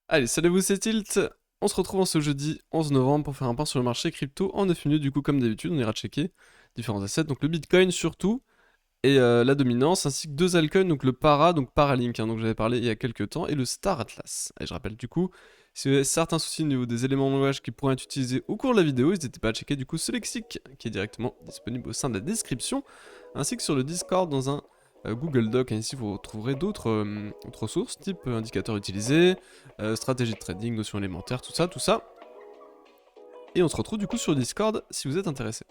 Allez, salut à vous, c'est Tilt. On se retrouve en ce jeudi 11 novembre pour faire un point sur le marché crypto en 9 minutes. Du coup, comme d'habitude, on ira checker différents assets. Donc le Bitcoin surtout, et la dominance, ainsi que deux altcoins, donc le Para, donc Paralink, donc j'avais parlé il y a quelques temps, et le Star Atlas. Et je rappelle du coup, si vous avez certains soucis au niveau des éléments de langage qui pourraient être utilisés au cours de la vidéo, n'hésitez pas à checker du coup ce lexique qui est directement disponible au sein de la description, ainsi que sur le Discord dans un Google Doc. Et ici, vous retrouverez d'autres autres sources, type indicateurs utilisés, stratégie de trading, notions élémentaires, tout ça, tout ça. Et on se retrouve du coup sur le Discord si vous êtes intéressé.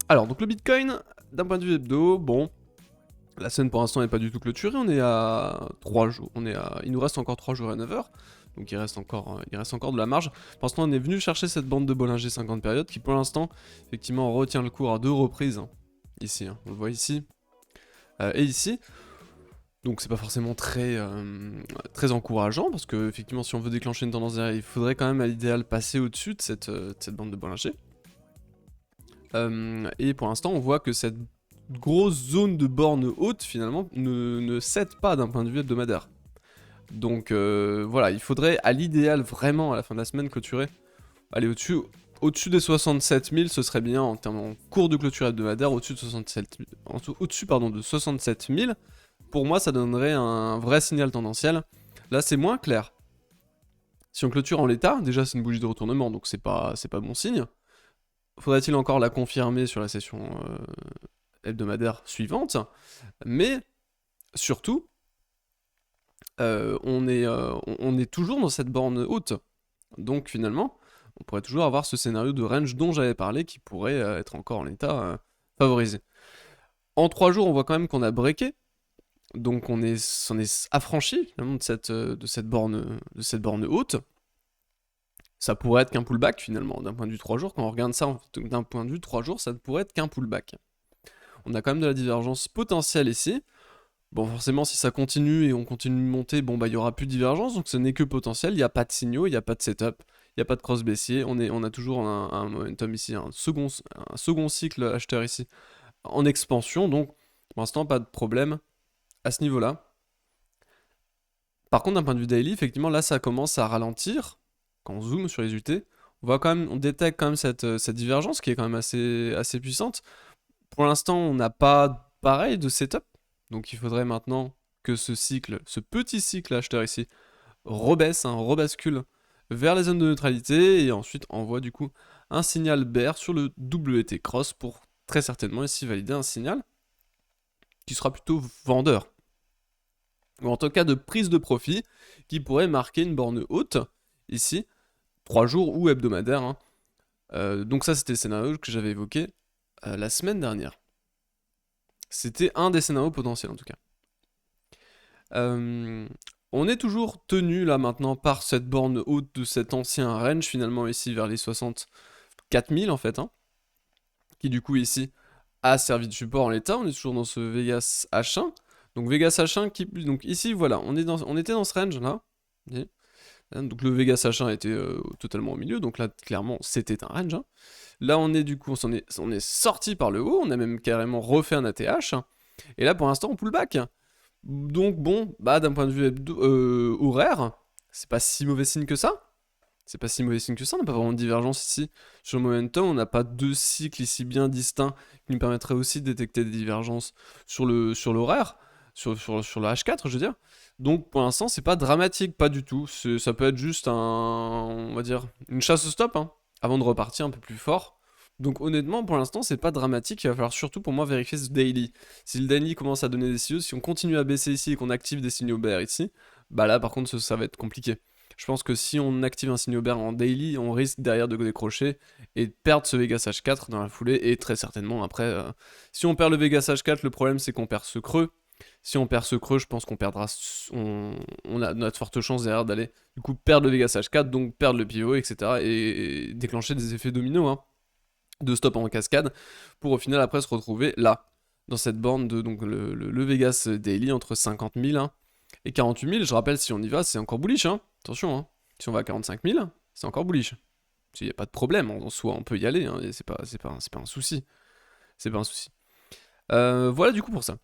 Alors, donc le Bitcoin, d'un point de vue hebdo, bon, la scène pour l'instant n'est pas du tout clôturée, on est à 3 jours, il nous reste encore 3 jours et 9 heures, donc il reste encore de la marge. Pour l'instant, on est venu chercher cette bande de Bollinger 50 périodes qui, pour l'instant, effectivement, retient le cours à 2 reprises, ici, on le voit ici, et ici. Donc c'est pas forcément très encourageant, parce que, effectivement, si on veut déclencher une tendance derrière, il faudrait quand même à l'idéal passer au-dessus de cette bande de Bollinger. Et pour l'instant, on voit que cette grosse zone de borne haute, finalement, ne cède pas d'un point de vue hebdomadaire. Donc voilà, il faudrait à l'idéal, vraiment, à la fin de la semaine, clôturer. Aller au-dessus des 67 000, ce serait bien en termes en cours de clôture hebdomadaire, au-dessus de 67 000, au-dessus pardon, de 67 000. Pour moi, ça donnerait un vrai signal tendanciel. Là, c'est moins clair. Si on clôture en l'état, déjà c'est une bougie de retournement, donc c'est pas bon signe. Faudrait-il encore la confirmer sur la session hebdomadaire suivante? Mais surtout, on est toujours dans cette borne haute. Donc finalement, on pourrait toujours avoir ce scénario de range dont j'avais parlé qui pourrait être encore en état favorisé. En 3 jours, on voit quand même qu'on a breaké. Donc on est affranchi finalement de cette borne haute. Ça pourrait être qu'un pullback finalement, d'un point de vue 3 jours. Quand on regarde ça d'un point de vue 3 jours, ça ne pourrait être qu'un pullback. On a quand même de la divergence potentielle ici. Bon, forcément, si ça continue et on continue de monter, bon, bah, il y aura plus de divergence, donc ce n'est que potentiel. Il n'y a pas de signaux, il n'y a pas de setup, il n'y a pas de cross baissier. On a toujours un momentum ici, un second cycle acheteur ici en expansion, donc pour l'instant, pas de problème à ce niveau-là. Par contre, d'un point de vue daily, effectivement, là, ça commence à ralentir. Quand on zoome sur les UT, on détecte quand même cette divergence qui est quand même assez puissante. Pour l'instant, on n'a pas pareil de setup. Donc il faudrait maintenant que ce petit cycle acheteur ici, rebascule vers les zones de neutralité et ensuite envoie du coup un signal bear sur le WT cross pour très certainement ici valider un signal qui sera plutôt vendeur. Ou en tout cas de prise de profit qui pourrait marquer une borne haute ici, 3 jours ou hebdomadaire. Donc ça c'était le scénario que j'avais évoqué la semaine dernière. C'était un des scénarios potentiels en tout cas. On est toujours tenu là maintenant par cette borne haute de cet ancien range finalement ici vers les 64 000 en fait, qui du coup ici a servi de support en l'état. On est toujours dans ce Vegas H1. Donc Vegas H1 qui... Donc ici voilà, on était dans ce range là. Donc le Vegas H1 était totalement au milieu, donc là clairement c'était un range. Là on est du coup, on est sorti par le haut, on a même carrément refait un ATH. Et là pour l'instant on pull back. Donc bon, bah d'un point de vue horaire, c'est pas si mauvais signe que ça. C'est pas si mauvais signe que ça, on n'a pas vraiment de divergence ici. Sur le momentum, on n'a pas deux cycles ici bien distincts qui nous permettraient aussi de détecter des divergences sur l'horaire, sur le H4, je veux dire. Donc pour l'instant, c'est pas dramatique, pas du tout. Ça peut être juste on va dire, une chasse au stop, avant de repartir un peu plus fort. Donc honnêtement, pour l'instant, c'est pas dramatique. Il va falloir surtout pour moi vérifier ce daily. Si le daily commence à donner des signaux, si on continue à baisser ici et qu'on active des signaux bear ici, bah là par contre ça va être compliqué. Je pense que si on active un signal bear en daily, on risque derrière de décrocher et de perdre ce Vegas H4 dans la foulée. Et très certainement après, si on perd le Vegas H4, le problème c'est qu'on perd ce creux. Si on perd ce creux, je pense qu'on perdra. On a notre forte chance derrière d'aller du coup perdre le Vegas H4, donc perdre le pivot, etc. Et déclencher des effets dominos, de stop en cascade, pour au final après se retrouver là, dans cette borne de donc le Vegas Daily entre 50 000 et 48 000. Je rappelle, si on y va, c'est encore bullish, attention, si on va à 45 000, c'est encore bullish. Il n'y a pas de problème, en soi, on peut y aller, et c'est pas un souci. C'est pas un souci. Voilà du coup pour ça.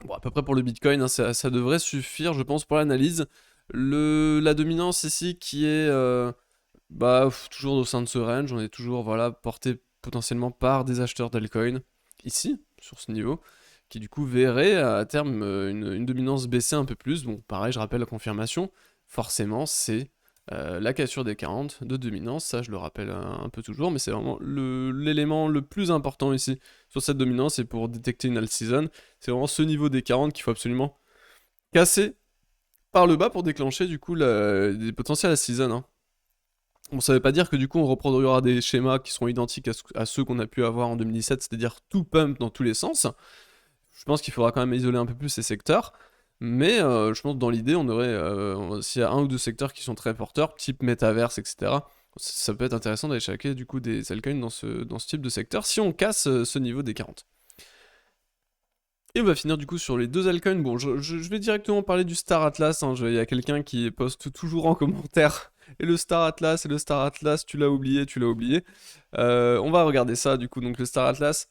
Bon, à peu près pour le Bitcoin, hein, ça devrait suffire, je pense, pour l'analyse. La dominance ici qui est toujours au sein de ce range, on est toujours voilà, porté potentiellement par des acheteurs d'altcoin, ici, sur ce niveau, qui du coup verrait à terme une dominance baisser un peu plus. Bon, pareil, je rappelle la confirmation, forcément, c'est la cassure des 40 de dominance, ça je le rappelle un peu toujours, mais c'est vraiment l'élément le plus important ici sur cette dominance, et pour détecter une alt season, c'est vraiment ce niveau des 40 qu'il faut absolument casser par le bas pour déclencher du coup des potentiels alt season, hein. Bon, ça veut pas dire que du coup on reproduira des schémas qui seront identiques à ceux qu'on a pu avoir en 2017, c'est-à-dire tout pump dans tous les sens. Je pense qu'il faudra quand même isoler un peu plus ces secteurs. Mais je pense que dans l'idée, on aurait, s'il y a un ou deux secteurs qui sont très porteurs, type métaverse, etc., ça peut être intéressant d'aller checker du coup des altcoins dans ce type de secteur si on casse ce niveau des 40. Et on va finir du coup sur les deux altcoins. Bon, je vais directement parler du Star Atlas, hein. Il y a quelqu'un qui poste toujours en commentaire. Et le Star Atlas, tu l'as oublié, tu l'as oublié. On va regarder ça du coup. Donc le Star Atlas,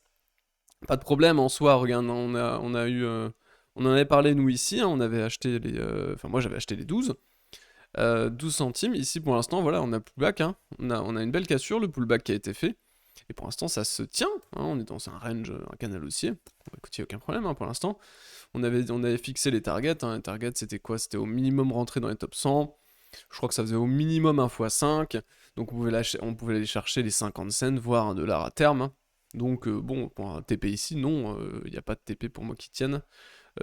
pas de problème en soi. Regarde, on a eu, on en avait parlé nous ici, hein. On avait acheté les, enfin moi j'avais acheté les 12. 12 centimes. Ici pour l'instant, voilà, on a pullback, hein. On a une belle cassure, le pullback qui a été fait. Et pour l'instant, ça se tient, hein. On est dans un range, un canal haussier. Bon, écoute, il n'y a aucun problème, hein, pour l'instant. On avait fixé les targets, hein. Les targets, c'était quoi? C'était au minimum rentrer dans les top 100. Je crois que ça faisait au minimum 1 x 5. Donc on pouvait aller chercher les 50 cents, voire 1 dollar à terme, hein. Donc bon, pour un TP ici, non, il n'y a pas de TP pour moi qui tienne.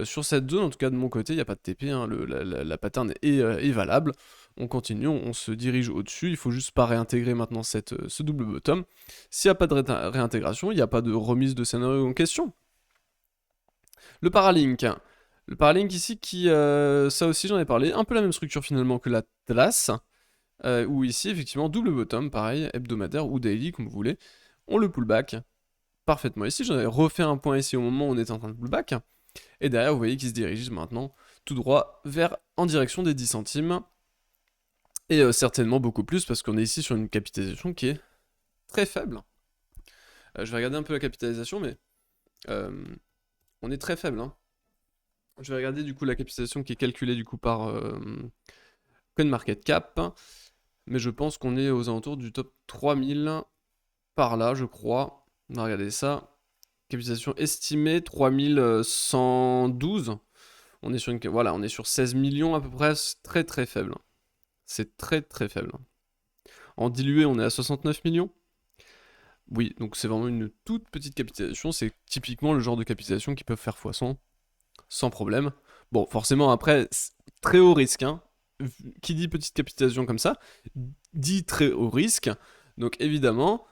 Sur cette zone, en tout cas de mon côté, il n'y a pas de TP, hein. La pattern est valable. On continue, on se dirige au-dessus. Il faut juste pas réintégrer maintenant ce double bottom. S'il n'y a pas de réintégration, il n'y a pas de remise de scénario en question. Le Paralink. Le Paralink ici, ça aussi j'en ai parlé, un peu la même structure finalement que l'Atlas. Où ici, effectivement, double bottom, pareil, hebdomadaire ou daily, comme vous voulez. On le pullback parfaitement ici. J'en avais refait un point ici au moment où on était en train de pullback. Et derrière, vous voyez qu'il se dirige maintenant tout droit en direction des 10 centimes. Et certainement beaucoup plus, parce qu'on est ici sur une capitalisation qui est très faible. Je vais regarder un peu la capitalisation, mais on est très faible, hein. Je vais regarder du coup la capitalisation qui est calculée du coup par CoinMarketCap. Mais je pense qu'on est aux alentours du top 3000 par là, je crois. On va regarder ça. Capitalisation estimée 3112. On est sur voilà, on est sur 16 millions à peu près, c'est très très faible. C'est très très faible. En dilué, on est à 69 millions. Oui, donc c'est vraiment une toute petite capitalisation. C'est typiquement le genre de capitalisation qui peuvent faire x100 sans problème. Bon, forcément, après, très haut risque, hein. Qui dit petite capitalisation comme ça, dit très haut risque. Donc évidemment,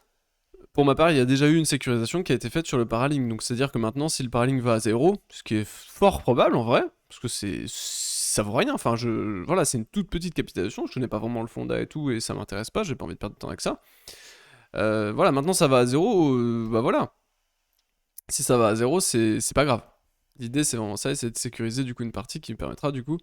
pour ma part, il y a déjà eu une sécurisation qui a été faite sur le Paralink. Donc c'est-à-dire que maintenant, si le Paralink va à 0, ce qui est fort probable en vrai, parce que ça vaut rien. Enfin, voilà, c'est une toute petite capitalisation. Je connais pas vraiment le fonda et tout, et ça m'intéresse pas. J'ai pas envie de perdre de temps avec ça. Voilà, maintenant ça va à 0, bah voilà. Si ça va à 0, c'est pas grave. L'idée, c'est vraiment ça, c'est de sécuriser du coup une partie qui me permettra du coup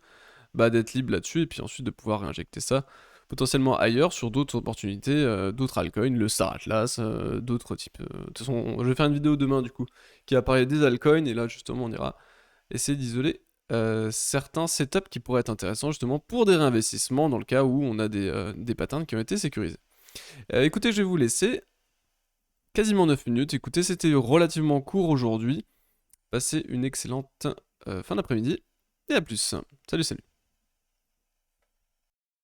d'être libre là-dessus, et puis ensuite de pouvoir réinjecter ça potentiellement ailleurs sur d'autres opportunités, d'autres altcoins, le Star Atlas, d'autres types. De toute façon, je vais faire une vidéo demain du coup qui va parler des altcoins, et là justement on ira essayer d'isoler certains setups qui pourraient être intéressants justement pour des réinvestissements dans le cas où on a des patterns qui ont été sécurisés. Écoutez, je vais vous laisser. Quasiment 9 minutes. Écoutez, c'était relativement court aujourd'hui. Passez une excellente fin d'après-midi et à plus. Salut, salut.